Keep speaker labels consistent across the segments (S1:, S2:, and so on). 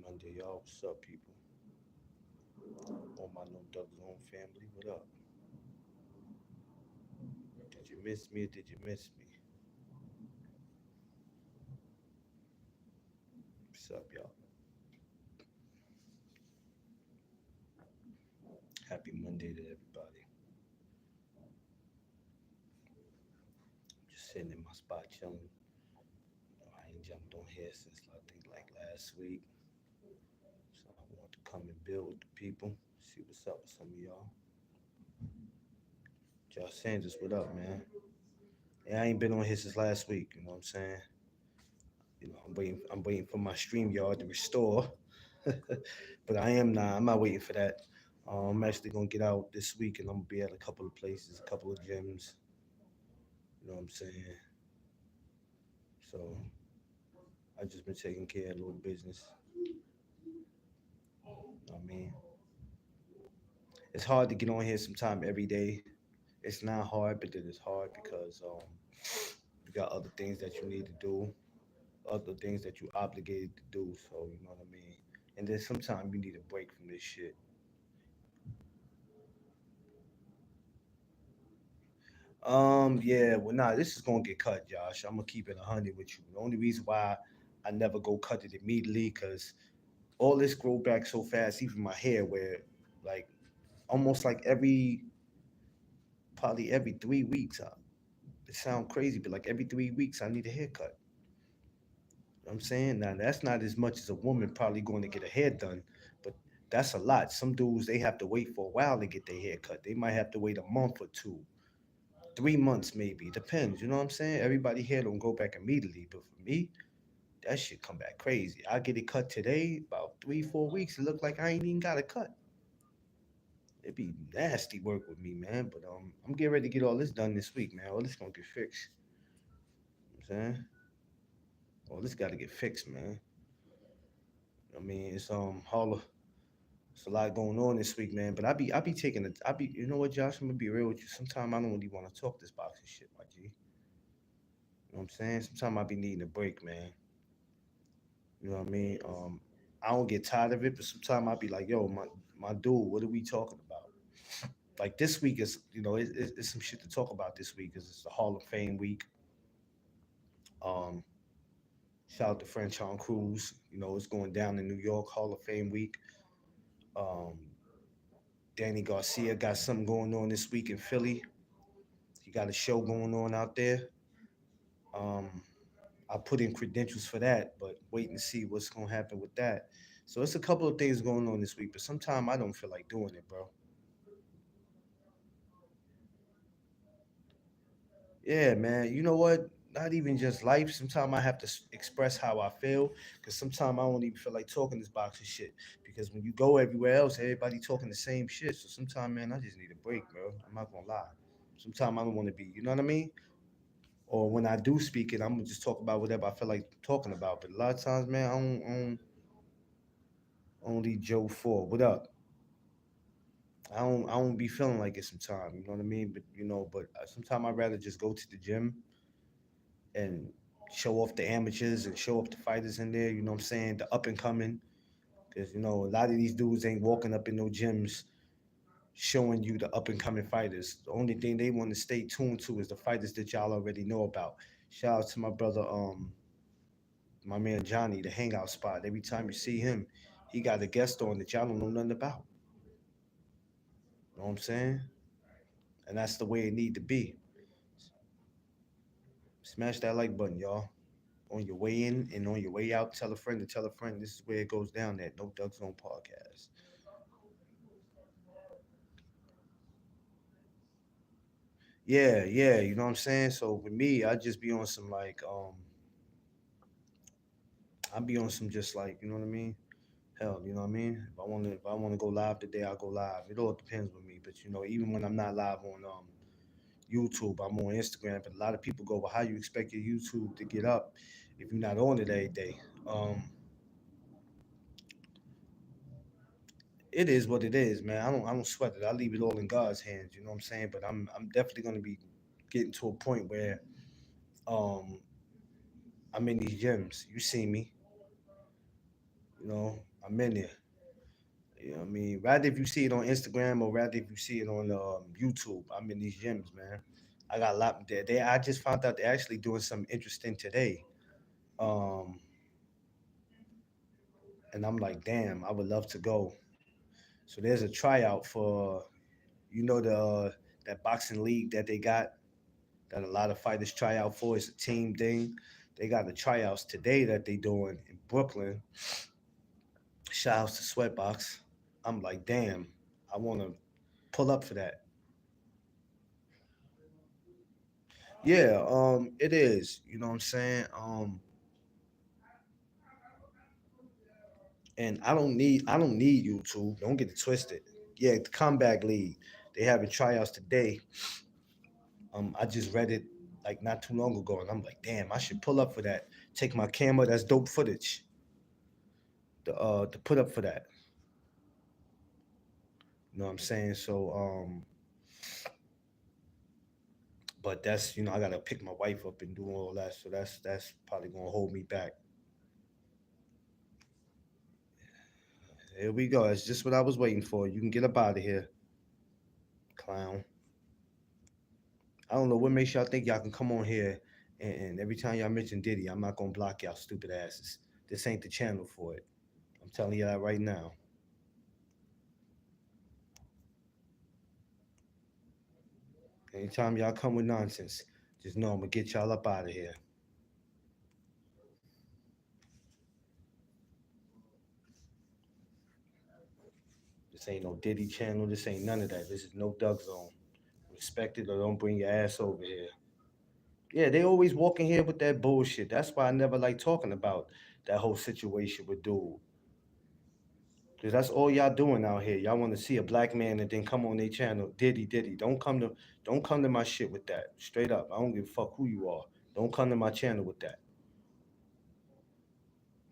S1: Monday, y'all. What's up, people? All my No Doug Zone family, what up? Did you miss me or did you miss me? What's up, y'all? Happy Monday to everybody. Just sitting in my spot chilling. I ain't jumped on here since I think like last week. So I want to come and build with the people, see what's up with some of y'all. Josh Sanders, what up, man? Yeah, I ain't been on here since last week, you know what I'm saying? I'm waiting for my stream yard to restore. But I'm not waiting for that. I'm actually gonna get out this week and I'm gonna be at a couple of places, a couple of gyms. You know what I'm saying? So I just been taking care of a little business. I mean, it's hard to get on here sometime every day. It's not hard, but then it's hard because you got other things that you need to do, other things that you obligated to do. So you know what I mean. And then sometimes you need a break from this shit. Yeah, well, nah, this is gonna get cut, Josh. I'm gonna keep it 100 with you. The only reason why I never go cut it immediately, cause all this grow back so fast, even my hair, where like almost like probably every 3 weeks. It sounds crazy, but like every 3 weeks, I need a haircut. You know what I'm saying now that's not as much as a woman probably going to get a hair done, but that's a lot. Some dudes they have to wait for a while to get their hair cut. They might have to wait a month or two, 3 months maybe. It depends. You know what I'm saying? Everybody hair don't go back immediately, but for me, that shit come back crazy. I get it cut today, about 3, 4 weeks. It look like I ain't even got a cut. It be nasty work with me, man. But I'm getting ready to get all this done this week, man. All this gonna get fixed. You know what I'm saying? All this got to get fixed, man. I mean, it's a lot going on this week, man. But I be taking it. You know what, Josh? I'm gonna be real with you. Sometimes I don't really want to talk this boxing shit, my G. You know what I'm saying? Sometimes I be needing a break, man. You know what I mean? I don't get tired of it, but sometimes I be like, yo, my dude, what are we talking about? Like this week is, it's some shit to talk about this week because it's the Hall of Fame week. Um, Shout out to Franchon Cruz. It's going down in New York, Hall of Fame week. Um, Danny Garcia got something going on this week in Philly. He got a show going on out there. Um, I put in credentials for that, but waiting to see what's gonna happen with that. So it's a couple of things going on this week, but sometimes I don't feel like doing it, bro. Yeah, man. You know what? Not even just life. Sometimes I have to express how I feel because sometimes I don't even feel like talking this boxing shit. Because when you go everywhere else, everybody talking the same shit. So sometimes, man, I just need a break, bro. I'm not gonna lie. Sometimes I don't want to be, you know what I mean? Or when I do speak it, I'm gonna just talk about whatever I feel like talking about. But a lot of times, man, I don't only Joe Four. What up? I don't be feeling like it sometimes. You know what I mean? But sometimes I'd rather just go to the gym and show off the amateurs and show off the fighters in there. You know what I'm saying? The up and coming, because a lot of these dudes ain't walking up in no gyms showing you the up and coming fighters. The only thing they want to stay tuned to is the fighters that y'all already know about. Shout out to my brother, my man Johnny, the Hangout Spot. Every time you see him, he got a guest on that y'all don't know nothing about. You know what I'm saying? And that's the way it need to be. Smash that like button, y'all. On your way in and on your way out, tell a friend to tell a friend. This is where it goes down at No Doug Zone Podcast. Yeah, yeah, you know what I'm saying? So with me, I just be on some like I be on some just like, you know what I mean? Hell, you know what I mean? If I wanna go live today, I'll go live. It all depends with me. But even when I'm not live on YouTube, I'm on Instagram. But a lot of people go, well, how you expect your YouTube to get up if you're not on it every day? Um, it is what it is, man. I don't sweat it. I leave it all in God's hands. You know what I'm saying? But I'm definitely gonna be getting to a point where um I'm in these gyms. You see me, you know. I'm in there. You know what I mean? Rather if you see it on Instagram or rather if you see it on YouTube, I'm in these gyms, man. I got a lot there. I just found out they're actually doing something interesting today. Um, and I'm like, damn, I would love to go. So there's a tryout for, the that boxing league that they got that a lot of fighters try out for. It's a team thing. They got the tryouts today that they doing in Brooklyn. Shout outs to Sweatbox. I'm like, damn, I want to pull up for that. Yeah, it is. You know what I'm saying? And I don't need YouTube. Don't get it twisted. Yeah, the Comeback League. They having tryouts today. I just read it like not too long ago, and I'm like, damn, I should pull up for that. Take my camera. That's dope footage. To put up for that. You know what I'm saying? So but that's I gotta pick my wife up and do all that. So that's probably gonna hold me back. Here we go. That's just what I was waiting for. You can get up out of here, clown. I don't know what makes y'all think y'all can come on here and every time y'all mention Diddy, I'm not gonna block y'all stupid asses. This ain't the channel for it. I'm telling you that right now. Anytime y'all come with nonsense, just know I'm gonna get y'all up out of here. This ain't no Diddy channel. This ain't none of that. This is no Doug Zone. Respect it or don't bring your ass over here. Yeah, they always walking here with that bullshit. That's why I never like talking about that whole situation with dude. Cause that's all y'all doing out here. Y'all want to see a black man and then come on their channel, Diddy, Diddy. Don't come to my shit with that. Straight up. I don't give a fuck who you are. Don't come to my channel with that.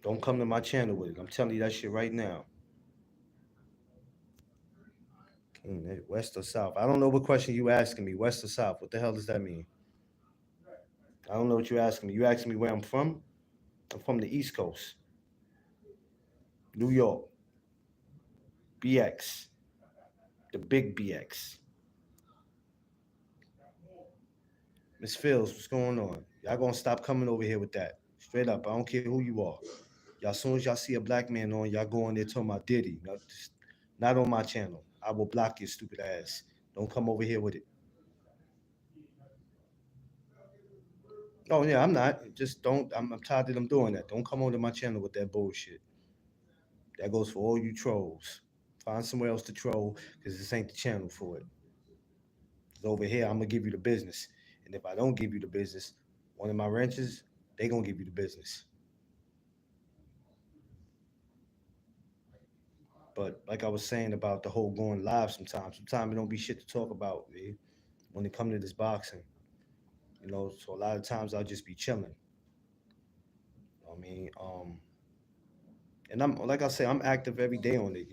S1: Don't come to my channel with it. I'm telling you that shit right now. West or South? I don't know what question you asking me. West or South? What the hell does that mean? I don't know what you're asking me. You asking me where I'm from? I'm from the East Coast, New York, BX, the big BX. Miss Fields, what's going on? Y'all gonna stop coming over here with that? Straight up, I don't care who you are. Y'all, as soon as y'all see a black man on, y'all go on there talking about Diddy. Not on my channel. I will block your stupid ass. Don't come over here with it. Oh yeah, I'm not. Just don't. I'm tired of them doing that. Don't come onto my channel with that bullshit. That goes for all you trolls. Find somewhere else to troll because this ain't the channel for it. 'Cause over here, I'm gonna give you the business, and if I don't give you the business, one of my ranchers, they gonna give you the business. But like I was saying about the whole going live, sometimes it don't be shit to talk about, man, when it come to this boxing. So a lot of times I'll just be chilling. I mean, and I'm like I say, I'm active every day on it.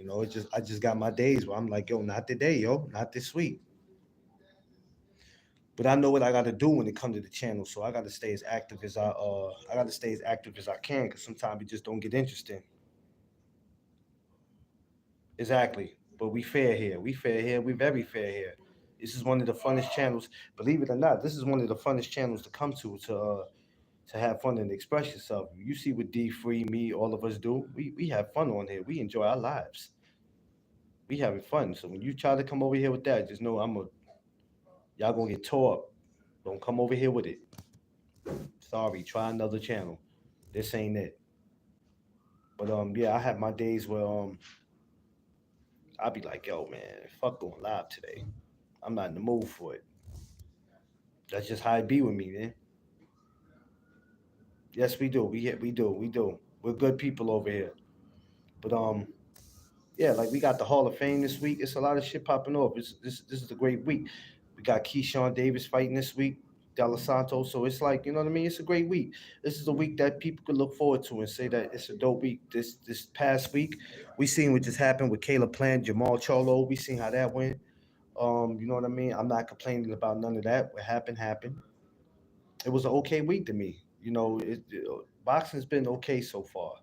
S1: I just got my days where I'm like, yo, not today, yo, not this week. But I know what I got to do when it comes to the channel, so I got to stay as active as I got to stay as active as I can, because sometimes it just don't get interesting. Exactly. But we fair here. We fair here. We very fair here. This is one of the funnest channels. Believe it or not, this is one of the funnest channels to come to have fun and express yourself. You see what D Free, me, all of us do. We have fun on here. We enjoy our lives. We having fun. So when you try to come over here with that, just know y'all gonna get tore up. Don't come over here with it. Sorry, try another channel. This ain't it. But yeah, I have my days where I'll be like, yo, man, fuck going live today. I'm not in the mood for it. That's just how it be with me, man. Yes, we do. We do. We're good people over here. But yeah, like we got the Hall of Fame this week. It's a lot of shit popping off. This is a great week. We got Keyshawn Davis fighting this week, De Los Santos. So it's like, you know what I mean? It's a great week. This is a week that people could look forward to and say that it's a dope week. This past week, we seen what just happened with Caleb Plant, Jamal Cholo. We seen how that went. You know what I mean? I'm not complaining about none of that. What happened happened. It was an okay week to me. Boxing's been okay so far.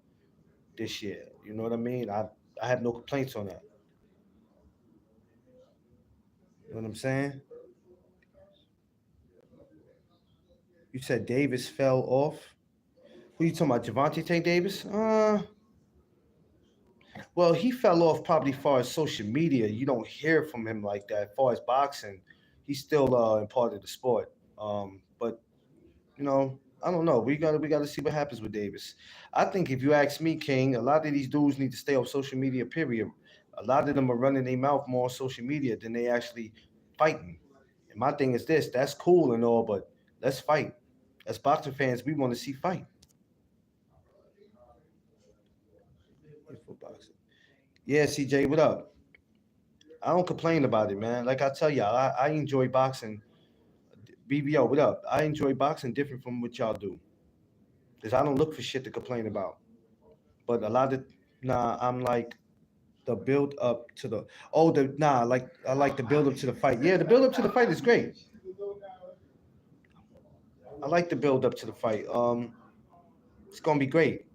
S1: this year. You know what I mean? I have no complaints on that. You know what I'm saying? You said Davis fell off. Who you talking about? Javante Tank Davis? Well, he fell off probably far as social media. You don't hear from him like that. Far as boxing, he's still in part of the sport. But I don't know. We gotta see what happens with Davis. I think if you ask me, King, a lot of these dudes need to stay off social media. Period. A lot of them are running their mouth more on social media than they actually fighting. And my thing is this: that's cool and all, but let's fight. As boxing fans, we want to see fight. For boxing. Yeah, CJ, what up? I don't complain about it, man. Like I tell y'all, I enjoy boxing. BBO, what up? I enjoy boxing different from what y'all do. Because I don't look for shit to complain about. But a lot of nah, I'm like the build up to the I like the build up to the fight. Yeah, the build up to the fight is great. I like the build up to the fight. It's gonna be great.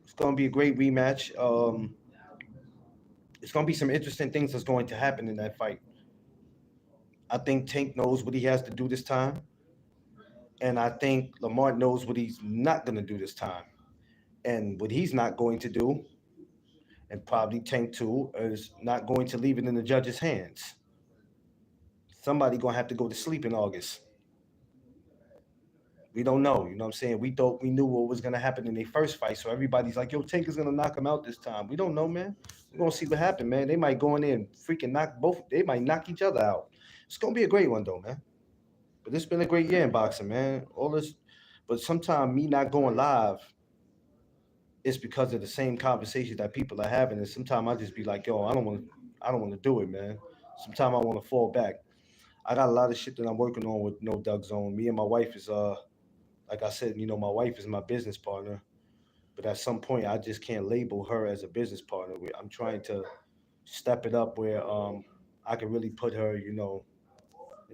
S1: It's gonna be a great rematch. It's gonna be some interesting things that's going to happen in that fight. I think Tank knows what he has to do this time, and I think Lamar knows what he's not gonna do this time. And what he's not going to do, and probably Tank too, is not going to leave it in the judge's hands. Somebody gonna have to go to sleep in August. We don't know. You know what I'm saying? We thought we knew what was gonna happen in their first fight, so everybody's like, "Yo, Tank is gonna knock him out this time." We don't know, man. We're gonna see what happens, man. They might go in there and freaking knock both. They might knock each other out. It's gonna be a great one, though, man. But it's been a great year in boxing, man. All this, but sometimes me not going live is because of the same conversations that people are having, and sometimes I just be like, "Yo, I don't want to do it, man." Sometimes I want to fall back. I got a lot of shit that I'm working on with No Doug Zone. Me and my wife is like I said, my wife is my business partner. But at some point, I just can't label her as a business partner. I'm trying to step it up where I can really put her, and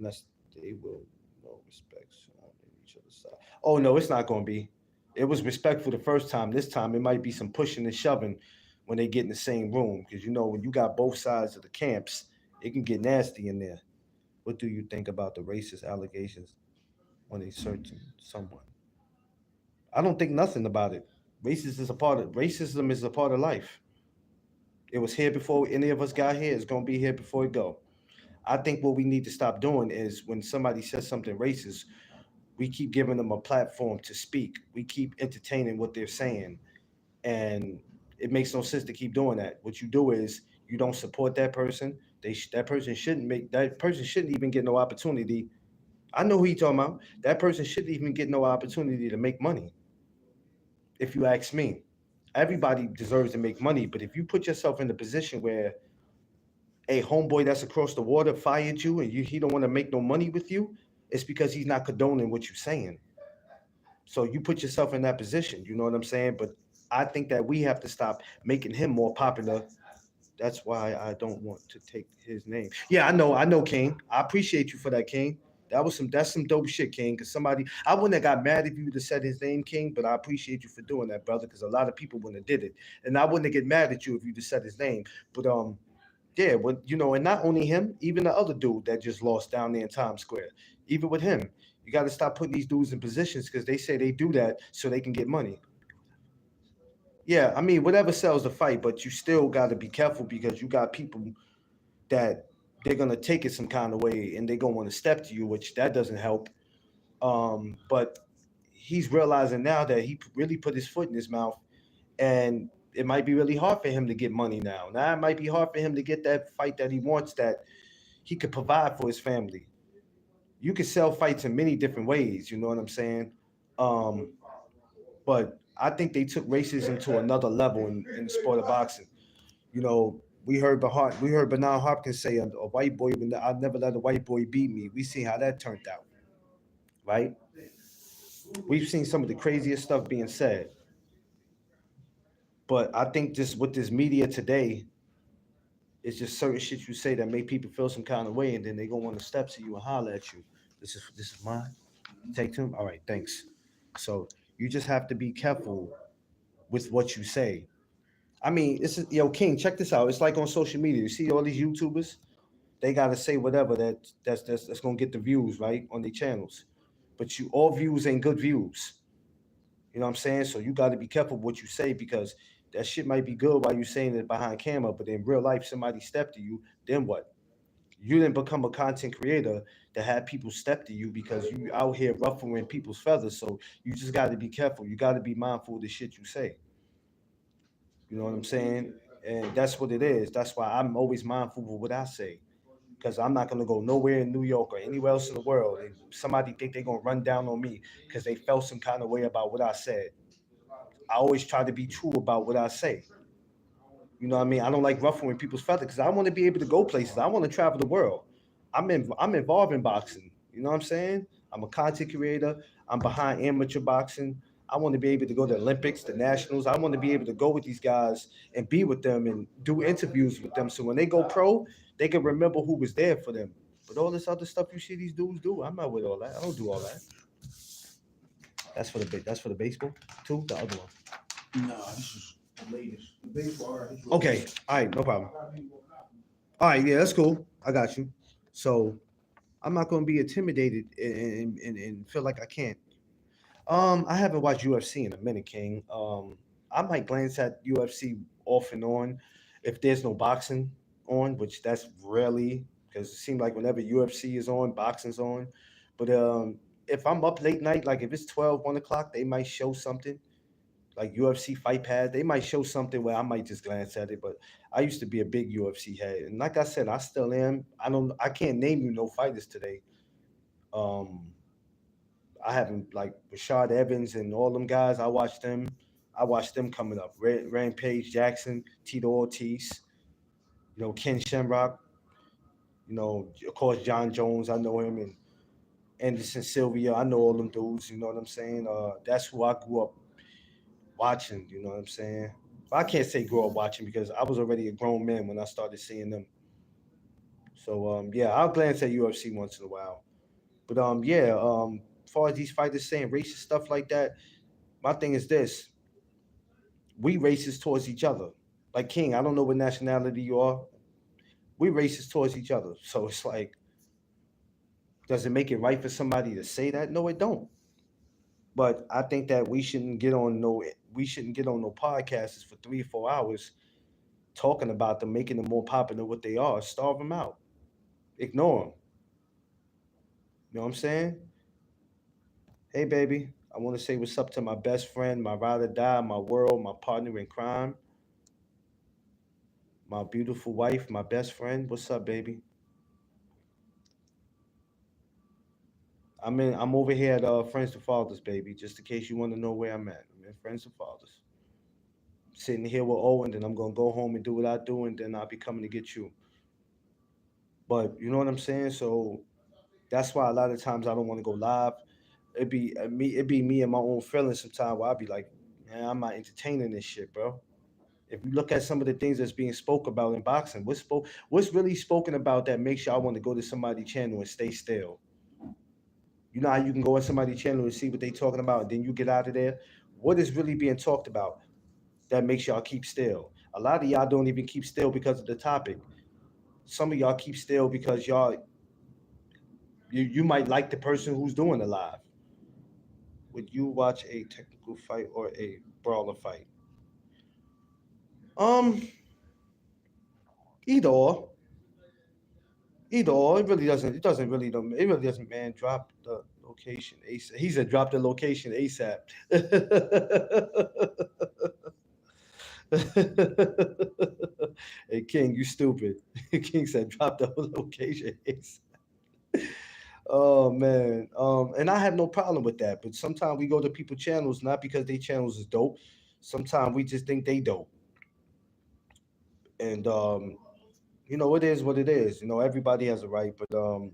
S1: that's they will no respect on each other's side. Oh no, it's not going to be. It was respectful the first time. This time, it might be some pushing and shoving when they get in the same room because when you got both sides of the camps, it can get nasty in there. What do you think about the racist allegations on a certain someone? I don't think nothing about it. Racism is a part of life. It was here before any of us got here. It's gonna be here before it go. I think what we need to stop doing is when somebody says something racist, we keep giving them a platform to speak. We keep entertaining what they're saying, and it makes no sense to keep doing that. What you do is you don't support that person. That person shouldn't even get no opportunity. I know who you talking about. That person shouldn't even get no opportunity to make money. If you ask me, everybody deserves to make money, but if you put yourself in the position where a homeboy that's across the water fired you and he don't want to make no money with you, it's because he's not condoning what you're saying. So you put yourself in that position. You know what I'm saying? But I think that we have to stop making him more popular. That's why I don't want to take his name. Yeah, I know, King. I appreciate you for that, King. That's some dope shit, King. Cause I wouldn't have got mad if you would have said his name, King, but I appreciate you for doing that, brother. Cause a lot of people wouldn't have did it, and I wouldn't have get mad at you if you just said his name. But yeah, but and not only him, even the other dude that just lost down there in Times Square. Even with him, you got to stop putting these dudes in positions because they say they do that so they can get money. Yeah, I mean, whatever sells the fight, but you still got to be careful because you got people that they're gonna take it some kind of way and they're gonna want to step to you, which that doesn't help. But he's realizing now that he really put his foot in his mouth, and it might be really hard for him to get money now. Now it might be hard for him to get that fight that he wants that he could provide for his family. You can sell fights in many different ways. You know what I'm saying? Um, but I think they took racism to another level in the sport of boxing. We heard Bernard Hopkins say a white boy. I'd never let a white boy beat me. We see how that turned out, right? We've seen some of the craziest stuff being said, but I think just with this media today, it's just certain shit you say that make people feel some kind of way, and then they gonna want to step to you and holler at you. This is mine. Take them. All right, thanks. So you just have to be careful with what you say. I mean, it's yo King. Check this out. It's like on social media. You see all these YouTubers. They gotta say whatever that's gonna get the views right on their channels. But you all views ain't good views. You know what I'm saying? So you got to be careful what you say because that shit might be good while you're saying it behind camera, but in real life, somebody stepped to you. Then what? You didn't become a content creator to have people step to you because you out here ruffling people's feathers. So you just got to be careful. You got to be mindful of the shit you say. You know what I'm saying? And that's what it is. That's why I'm always mindful of what I say because I'm not gonna go nowhere in New York or anywhere else in the world. And somebody think they're gonna run down on me because they felt some kind of way about what I said. I always try to be true about what I say. You know what I mean? I don't like ruffling people's feathers because I want to be able to go places. I want to travel the world. I'm involved in boxing. You know what I'm saying? I'm a content creator. I'm behind amateur boxing. I want to be able to go to the Olympics, the nationals. I want to be able to go with these guys and be with them and do interviews with them. So when they go pro, they can remember who was there for them. But all this other stuff you see these dudes do, I'm not with all that. I don't do all that. That's for the baseball too. The other one.
S2: No, this is the latest. The baseball artist.
S1: Okay. All right. No problem. All right. Yeah, that's cool. I got you. So I'm not going to be intimidated and feel like I can't. I haven't watched UFC in a minute, King. I might glance at UFC off and on if there's no boxing on, which that's rarely because it seems like whenever UFC is on, boxing's on. But if I'm up late night, like if it's 12, 1 o'clock, they might show something like UFC Fight Pass. They might show something where I might just glance at it. But I used to be a big UFC head, and like I said, I still am. I can't name you no fighters today. Um, I haven't like Rashad Evans and all them guys. I watched them. I watched them coming up. Rampage Jackson, Tito Ortiz, Ken Shamrock, of course John Jones. I know him and Anderson Sylvia. I know all them dudes. You know what I'm saying? That's who I grew up watching. You know what I'm saying? But I can't say grew up watching because I was already a grown man when I started seeing them. So yeah, I'll glance at UFC once in a while. But yeah, as far as these fighters saying racist stuff like that, my thing is this: we racist towards each other. Like King, I don't know what nationality you are. We racist towards each other. So it's like, does it make it right for somebody to say that? No, it don't. But I think that we shouldn't get on no podcasts for 3 or 4 hours talking about them, making them more popular than what they are. Starve them out. Ignore them. You know what I'm saying? Hey, baby, I want to say what's up to my best friend, my ride or die, my world, my partner in crime, my beautiful wife, my best friend. What's up, baby? I'm over here at Friends to Fathers, baby. Just in case you want to know where I'm at. I'm in Friends to Fathers. Sitting here with Owen, then I'm gonna go home and do what I do, and then I'll be coming to get you. But you know what I'm saying? So that's why a lot of times I don't want to go live. It'd be me and my own feelings sometimes where I'd be like, man, I'm not entertaining this shit, bro. If you look at some of the things that's being spoke about in boxing, what's really spoken about that makes y'all want to go to somebody's channel and stay still? You know how you can go on somebody's channel and see what they talking about, and then you get out of there. What is really being talked about that makes y'all keep still? A lot of y'all don't even keep still because of the topic. Some of y'all keep still because you might like the person who's doing the live. Would you watch a technical fight or a brawler fight? Um, either or. Either or. It really doesn't. It doesn't really. It really doesn't. Man, drop the location ASAP. He said, drop the location ASAP. Hey King, you stupid. King said, drop the location ASAP. Oh man. And I have no problem with that. But sometimes we go to people channels not because they channels is dope. Sometimes we just think they dope. And it is what it is. Everybody has a right, but a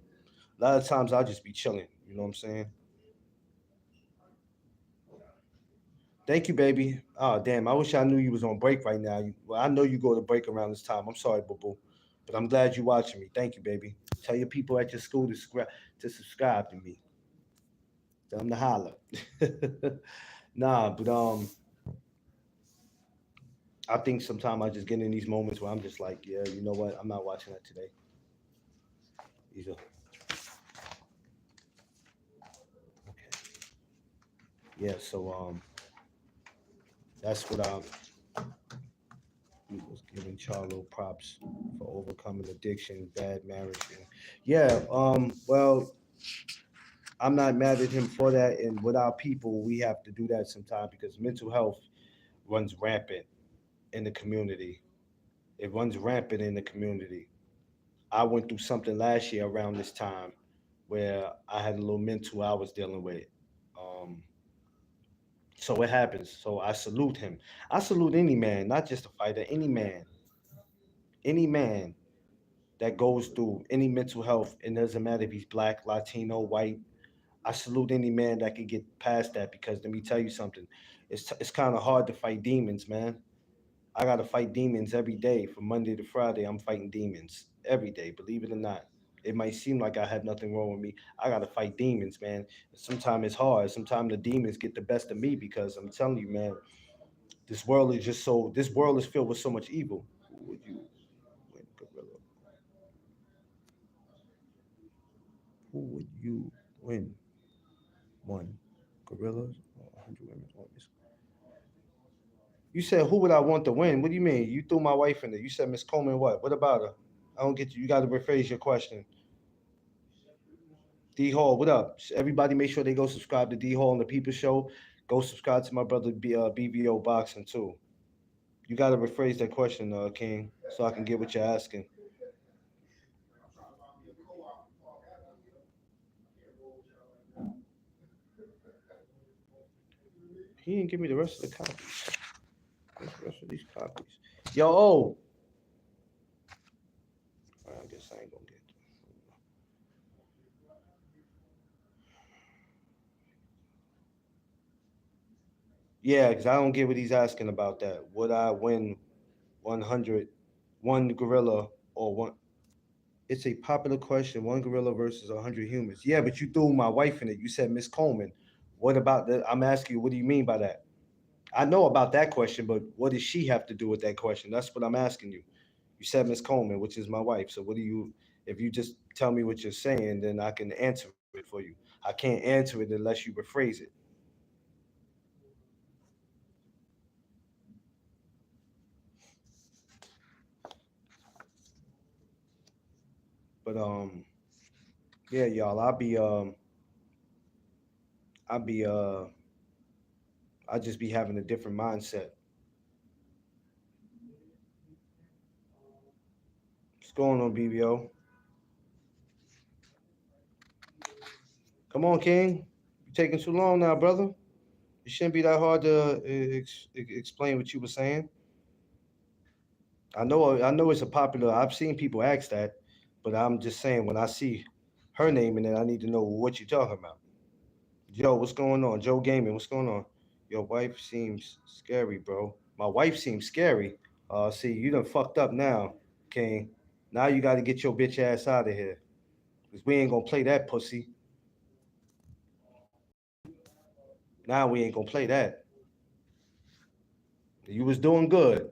S1: lot of times I'll just be chilling. You know what I'm saying? Thank you, baby. Oh damn, I wish I knew you was on break right now. Well, I know you go to break around this time. I'm sorry, boo boo. But I'm glad you watching me. Thank you, baby. Tell your people at your school to subscribe to me. Tell them to holler. Nah, but I think sometimes I just get in these moments where I'm just like, yeah, you know what? I'm not watching that today. These are okay. Yeah, so that's what he was giving Charlo props for overcoming addiction, bad marriage. And yeah, well, I'm not mad at him for that. And with our people, we have to do that sometimes because mental health runs rampant in the community. It runs rampant in the community. I went through something last year around this time where I had a little mental I was dealing with. Um, so it happens. So I salute him. I salute any man, not just a fighter, any man that goes through any mental health. It doesn't matter if he's black, Latino, white. I salute any man that can get past that because let me tell you something. It's kind of hard to fight demons, man. I got to fight demons every day from Monday to Friday. I'm fighting demons every day, believe it or not. It might seem like I have nothing wrong with me. I got to fight demons, man. Sometimes it's hard. Sometimes the demons get the best of me because I'm telling you, man, this world is filled with so much evil. Who would you win, Gorilla? Who would you win? One, Gorillas or 100 women? You said who would I want to win? What do you mean? You threw my wife in there. You said Miss Coleman what? What about her? I don't get you. You got to rephrase your question. D Hall, what up? Everybody make sure they go subscribe to D Hall and the People Show. Go subscribe to my brother BVO Boxing too. You got to rephrase that question, King, so I can get what you're asking. He didn't give me the rest of the copies. Where's the rest of these copies? Yo, oh. I guess I ain't gonna get. Yeah, because I don't get what he's asking about that. Would I win 100, one gorilla or one? It's a popular question. One gorilla versus 100 humans. Yeah, but you threw my wife in it. You said Miss Coleman. What about that? I'm asking you, what do you mean by that? I know about that question, but what does she have to do with that question? That's what I'm asking you. You said Miss Coleman, which is my wife. So what do you? If you just tell me what you're saying, then I can answer it for you. I can't answer it unless you rephrase it. But yeah, y'all, I'll be I'll just be having a different mindset. What's going on, BBO? Come on, King. You're taking too long now, brother. It shouldn't be that hard to explain what you were saying. I know it's a popular. I've seen people ask that, but I'm just saying when I see her name in it, I need to know what you're talking about. Yo, what's going on? Joe Gaming, what's going on? Your wife seems scary, bro. My wife seems scary. See, you done fucked up now, King. Now you got to get your bitch ass out of here, cause we ain't gonna play that pussy. Now we ain't gonna play that. You was doing good.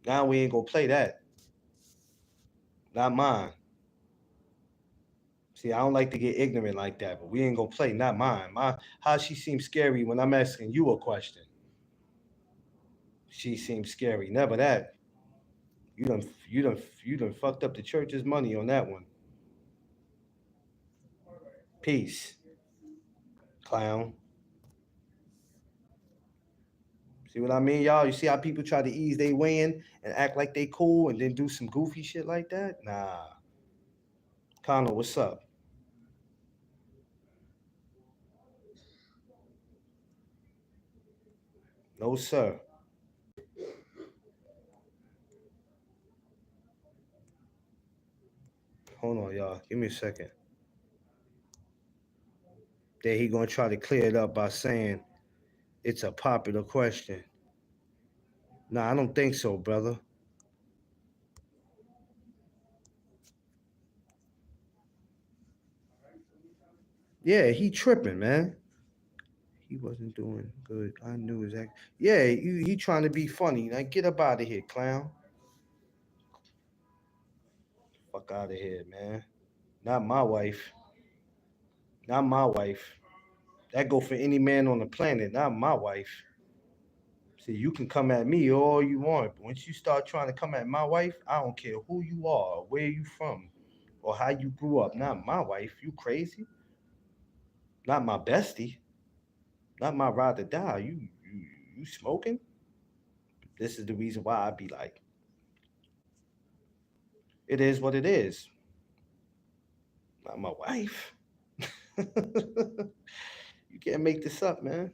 S1: Now we ain't gonna play that. Not mine. See, I don't like to get ignorant like that, but we ain't gonna play. Not mine. My how she seems scary when I'm asking you a question. She seems scary. Never that. You done fucked up the church's money on that one. Peace, clown. See what I mean, y'all? You see how people try to ease their way in and act like they cool and then do some goofy shit like that? Nah. Connor, what's up? No, sir. Hold on, y'all. Give me a second. Then he gonna try to clear it up by saying it's a popular question. Nah, I don't think so, brother. Yeah, he tripping, man. He wasn't doing good. I knew exactly. Yeah, he trying to be funny. Like, get up out of here, clown. Fuck out of here, man. Not my wife. Not my wife. That go for any man on the planet. Not my wife. See, you can come at me all you want, but once you start trying to come at my wife, I don't care who you are, or where you from, or how you grew up. Not my wife. You crazy? Not my bestie. Not my ride or die. You smoking? This is the reason why I be like, it is what it is. Not my wife. You can't make this up, man.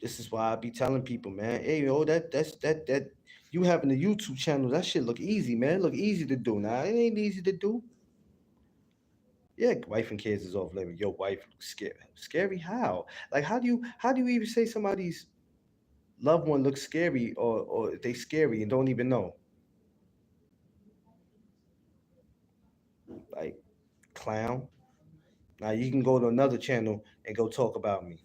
S1: This is why I be telling people, man. Hey, yo, that you having a YouTube channel, that shit look easy, man. Look easy to do. Now it ain't easy to do. Yeah, wife and kids is off limit. Your wife looks scary. Scary how? Like how do you even say somebody's loved one looks scary or they scary and don't even know? Like clown. Now you can go to another channel and go talk about me.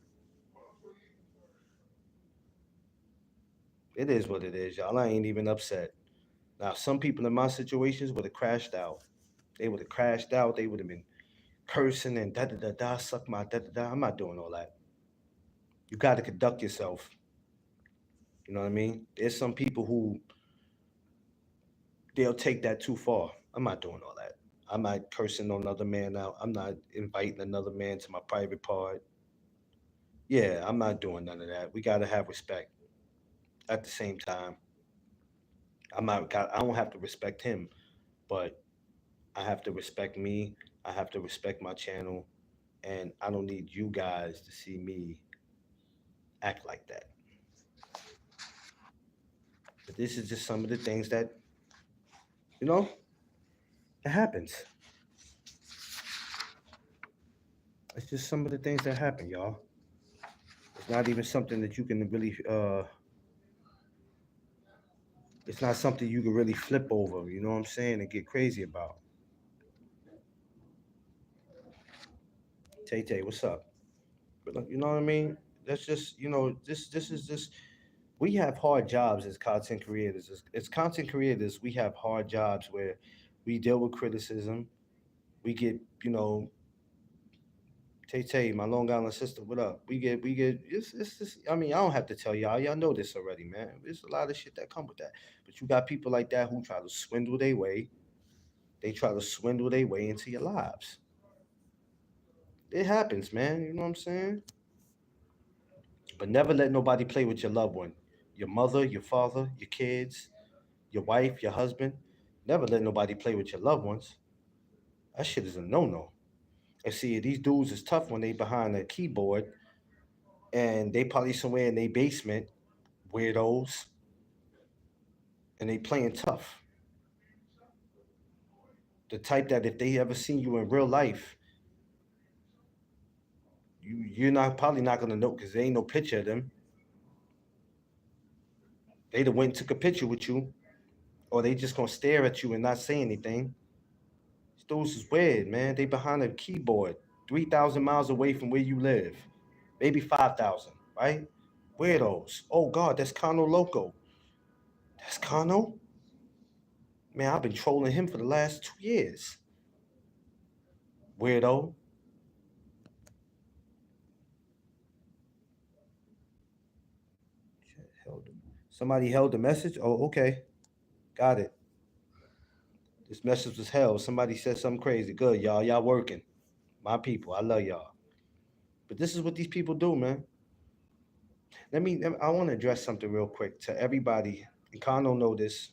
S1: It is what it is, y'all. I ain't even upset. Now some people in my situations would have crashed out. They would have crashed out. They would have been cursing and da da da da, suck my da da da. I'm not doing all that. You got to conduct yourself. You know what I mean? There's some people who they'll take that too far. I'm not doing all that. I'm not cursing another man out. I'm not inviting another man to my private part. Yeah, I'm not doing none of that. We got to have respect. At the same time, I don't have to respect him, but I have to respect me. I have to respect my channel, and I don't need you guys to see me act like that. But this is just some of the things that you know it happens. It's just some of the things that happen, y'all. It's not even something that you can really. It's not something you can really flip over. You know what I'm saying? And get crazy about. Tay Tay, what's up? But you know what I mean? That's just this is just we have hard jobs as content creators. As content creators, we have hard jobs where we deal with criticism. We get Tay Tay, my Long Island sister, what up? We get it's just I mean, I don't have to tell y'all. Y'all know this already, man. There's a lot of shit that come with that. But you got people like that who try to swindle their way. They try to swindle their way into your lives. It happens, man. You know what I'm saying? But never let nobody play with your loved one. Your mother, your father, your kids, your wife, your husband. Never let nobody play with your loved ones. That shit is a no-no. And see, these dudes is tough when they behind a keyboard and they probably somewhere in their basement, weirdos, and they playing tough. The type that if they ever seen you in real life, you're not probably not gonna know because there ain't no picture of them. They'd have went and took a picture with you, or they just gonna stare at you and not say anything. These dudes is weird, man. They behind a keyboard, 3,000 miles away from where you live, maybe 5,000, right? Weirdos. Oh God, that's Kano Loco. That's Kano. Man, I've been trolling him for the last 2 years. Weirdo. Somebody held the message. Oh, okay, got it. This message was held. Somebody said something crazy. Good, y'all. Y'all working. My people. I love y'all. But this is what these people do, man. I want to address something real quick to everybody. And Kano know this.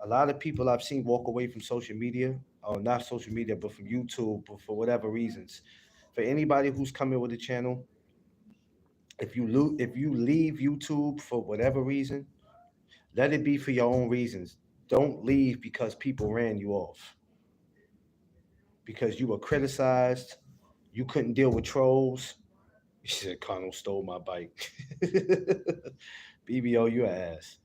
S1: A lot of people I've seen walk away from social media, or not social media, but from YouTube, but for whatever reasons. For anybody who's coming with a channel, if you leave YouTube for whatever reason, let it be for your own reasons. Don't leave because people ran you off, because you were criticized, you couldn't deal with trolls. You said Connell stole my bike. BBO, you an ass.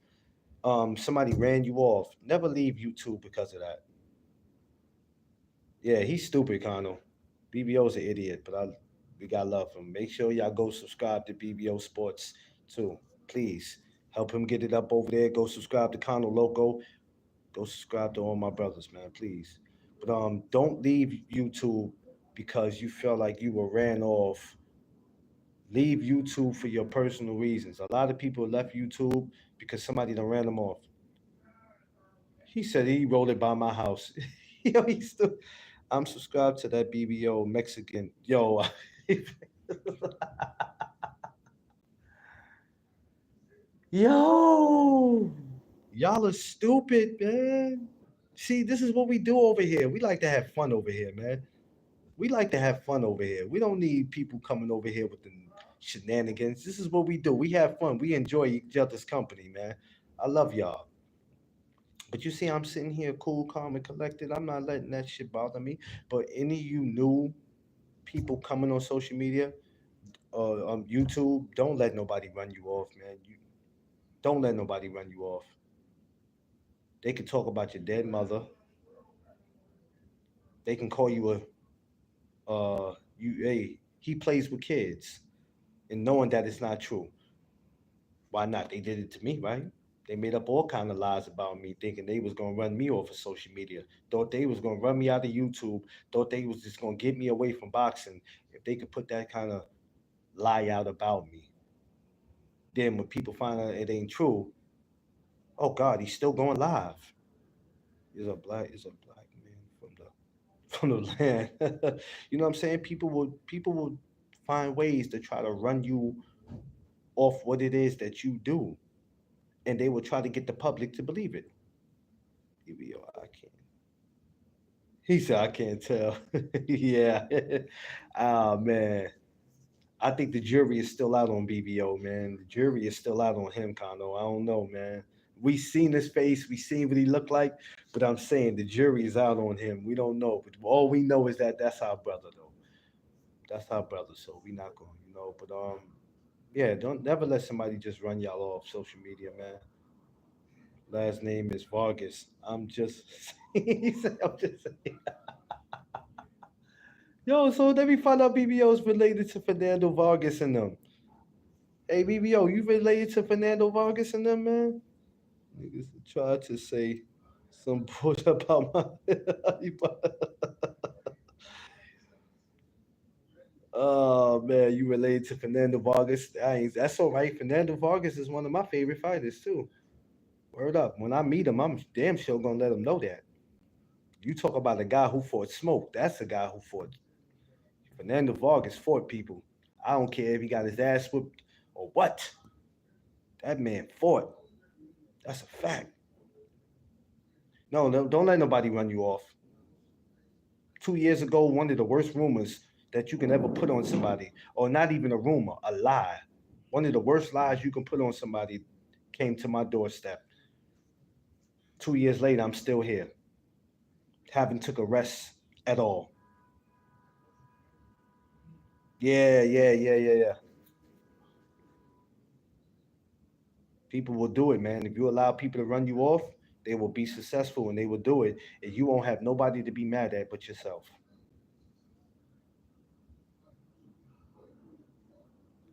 S1: Somebody ran you off. Never leave YouTube because of that. Yeah, he's stupid, Connell. BBO's an idiot, but I We got love for him. Make sure y'all go subscribe to BBO Sports too. Please help him get it up over there. Go subscribe to Cono Loco. Go subscribe to all my brothers, man. Please. But don't leave YouTube because you felt like you were ran off. Leave YouTube for your personal reasons. A lot of people left YouTube because somebody done ran them off. He said he rolled it by my house. Yo, he still. I'm subscribed to that BBO Mexican. Yo, yo, y'all are stupid, man. See, this is what we do over here. We like to have fun over here, man. We like to have fun over here. We don't need people coming over here with the shenanigans. This is what we do. We have fun. We enjoy each other's company, man. I love y'all. But you see, I'm sitting here cool, calm, and collected. I'm not letting that shit bother me. But any of you new people coming on social media, on YouTube, don't let nobody run you off, man. You don't let nobody run you off. They can talk about your dead mother. They can call you hey, he plays with kids, and knowing that it's not true. Why not? They did it to me, right? They made up all kind of lies about me, thinking they was gonna run me off of social media. Thought they was gonna run me out of YouTube. Thought they was just gonna get me away from boxing if they could put that kind of lie out about me. Then when people find out it ain't true, oh God, he's still going live. Is a black man from the land. You know what I'm saying? People will find ways to try to run you off what it is that you do, and they will try to get the public to believe it. Yo, I can't. He said I can't tell. Yeah. Oh man. I think the jury is still out on BBO, man. The jury is still out on him, Kano. I don't know, man. We seen his face, we seen what he looked like, but I'm saying the jury is out on him. We don't know, but all we know is that that's our brother, though. That's our brother, so we not going, you know. But yeah, don't never let somebody just run y'all off social media, man. Last name is Vargas. I'm just, he said, I'm just saying. Yo, so let me find out BBO is related to Fernando Vargas and them. Hey, BBO, you related to Fernando Vargas and them, man? Niggas try to say some bullshit about my. Oh man, you related to Fernando Vargas? That's all right. Fernando Vargas is one of my favorite fighters too. Word up. When I meet him, I'm damn sure gonna let him know that. You talk about a guy who fought smoke. That's a guy who fought. Fernando Vargas fought people. I don't care if he got his ass whipped or what. That man fought. That's a fact. No, no, don't let nobody run you off. 2 years ago, one of the worst rumors that you can ever put on somebody, or not even a rumor, a lie. One of the worst lies you can put on somebody came to my doorstep. 2 years later, I'm still here. Haven't took a rest at all. Yeah, yeah, yeah, yeah, yeah. People will do it, man. If you allow people to run you off, they will be successful and they will do it. And you won't have nobody to be mad at but yourself.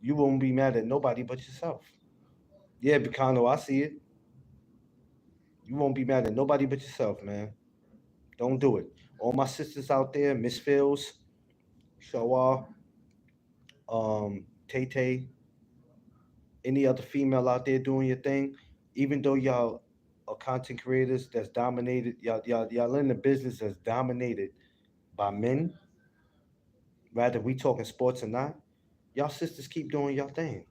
S1: You won't be mad at nobody but yourself. Yeah, Bicano, I see it. You won't be mad at nobody but yourself, man. Don't do it. All my sisters out there, Miss Fields, Shawar, Tay Tay, any other female out there doing your thing, even though y'all are content creators that's dominated, y'all in the business that's dominated by men, rather we talking sports or not, y'all sisters keep doing y'all thing.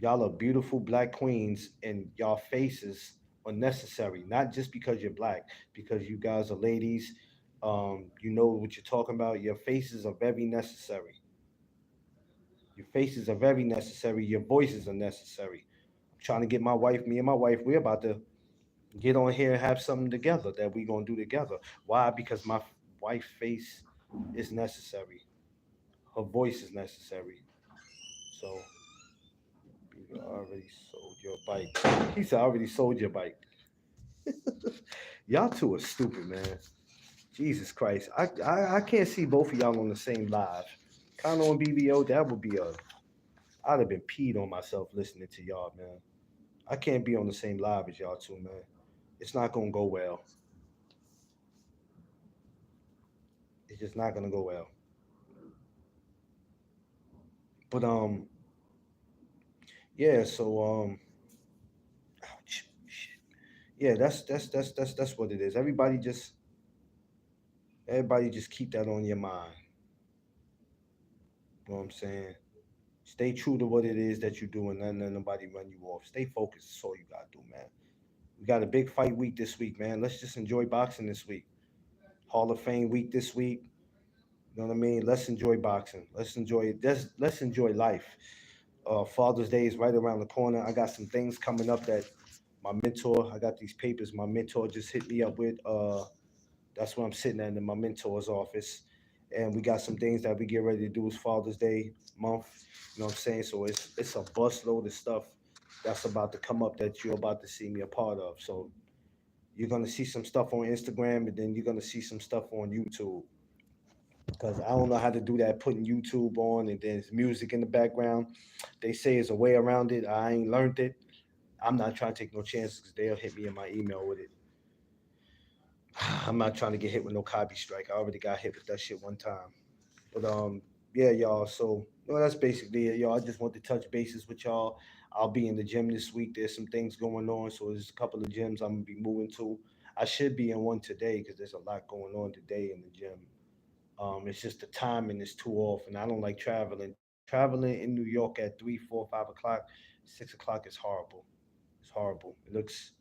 S1: Y'all are beautiful black queens and y'all faces are necessary, not just because you're black, because you guys are ladies. You know what you're talking about. Your faces are very necessary. Your faces are very necessary. Your voices are necessary. I'm trying to get my wife, me and my wife, we're about to get on here and have something together that we're gonna do together. Why? Because my wife's face is necessary. Her voice is necessary. So you already sold your bike. He said, I already sold your bike. Y'all two are stupid, man. Jesus Christ. I can't see both of y'all on the same live. Kano and BBO, that would be a. I'd have been peed on myself listening to y'all, man. I can't be on the same live as y'all two, man. It's not gonna go well. It's just not gonna go well. But yeah. So ouch, shit. Yeah, that's what it is. Everybody just keep that on your mind. You know what I'm saying? Stay true to what it is that you're doing. And let nobody run you off. Stay focused. That's all you gotta do, man. We got a big fight week this week, man. Let's just enjoy boxing this week. Hall of Fame week this week. You know what I mean? Let's enjoy boxing. Let's enjoy it. Let's enjoy life. Father's Day is right around the corner. I got some things coming up that my mentor. I got these papers. My mentor just hit me up with. That's what I'm sitting at in my mentor's office, and we got some things that we get ready to do. As Father's Day month. You know what I'm saying? So it's a busload of stuff that's about to come up that you're about to see me a part of. So you're gonna see some stuff on Instagram, and then you're gonna see some stuff on YouTube. Because I don't know how to do that, putting YouTube on and there's music in the background. They say it's a way around it. I ain't learned it. I'm not trying to take no chances because they'll hit me in my email with it. I'm not trying to get hit with no copy strike. I already got hit with that shit one time. But yeah, y'all. So that's basically it, y'all. I just want to touch bases with y'all. I'll be in the gym this week. There's some things going on, so there's a couple of gyms I'm gonna be moving to. I should be in one today because there's a lot going on today in the gym. It's just the timing is too off, and I don't like traveling. Traveling in New York at 3, 4, 5 o'clock, 6 o'clock is horrible. It's horrible. It looks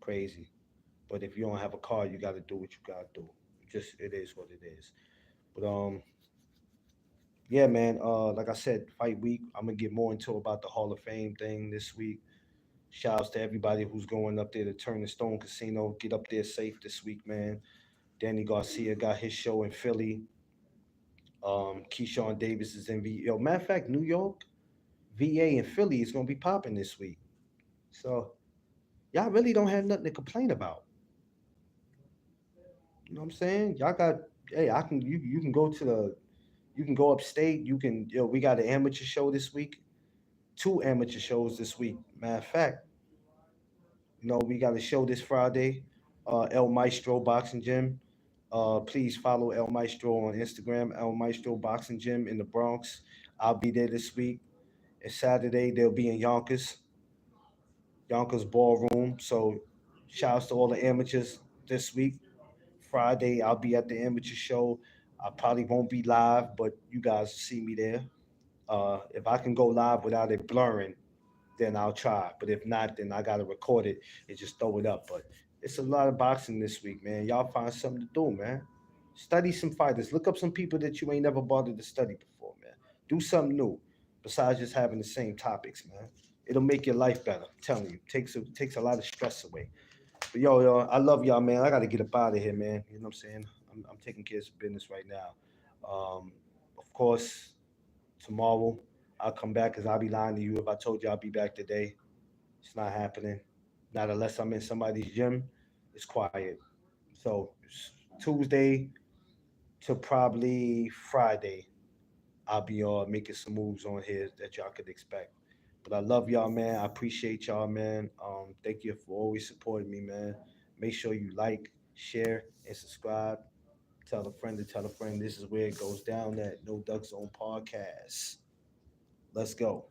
S1: crazy. But if you don't have a car, you got to do what you got to do. Just it is what it is. But yeah, man. Like I said, fight week. I'm gonna get more into about the Hall of Fame thing this week. Shouts to everybody who's going up there to Turn the Stone Casino. Get up there safe this week, man. Danny Garcia got his show in Philly. Keyshawn Davis is in V. Yo, matter of fact, New York, VA, and Philly is gonna be popping this week. So y'all really don't have nothing to complain about. You know what I'm saying? Y'all got. Hey, I can. You can go to the. You can go upstate. You can. Yo, we got an amateur show this week. Two amateur shows this week. Matter of fact, we got a show this Friday. El Maestro Boxing Gym. Please follow El Maestro on Instagram. El Maestro Boxing Gym in the Bronx. I'll be there this week. And Saturday they'll be in Yonkers Ballroom. So shouts to all the amateurs this week. Friday I'll be at the amateur show. I probably won't be live, but you guys see me there. If I can go live without it blurring, then I'll try. But if not, then I gotta record it and just throw it up. But it's a lot of boxing this week, man. Y'all find something to do, man. Study some fighters. Look up some people that you ain't never bothered to study before, man. Do something new besides just having the same topics, man. It'll make your life better. I'm telling you, takes a lot of stress away. But yo, I love y'all, man. I gotta get up out of here, man. You know what I'm saying? I'm taking care of some business right now. Of course, tomorrow I'll come back because I'll be lying to you if I told you I'll be back today. It's not happening. Not unless I'm in somebody's gym. It's quiet. So Tuesday to probably Friday, I'll be making some moves on here that y'all could expect. But I love y'all, man. I appreciate y'all, man. Thank you for always supporting me, man. Make sure you like, share, and subscribe. Tell a friend to tell a friend. This is where it goes down at No Duck Zone Podcast. Let's go.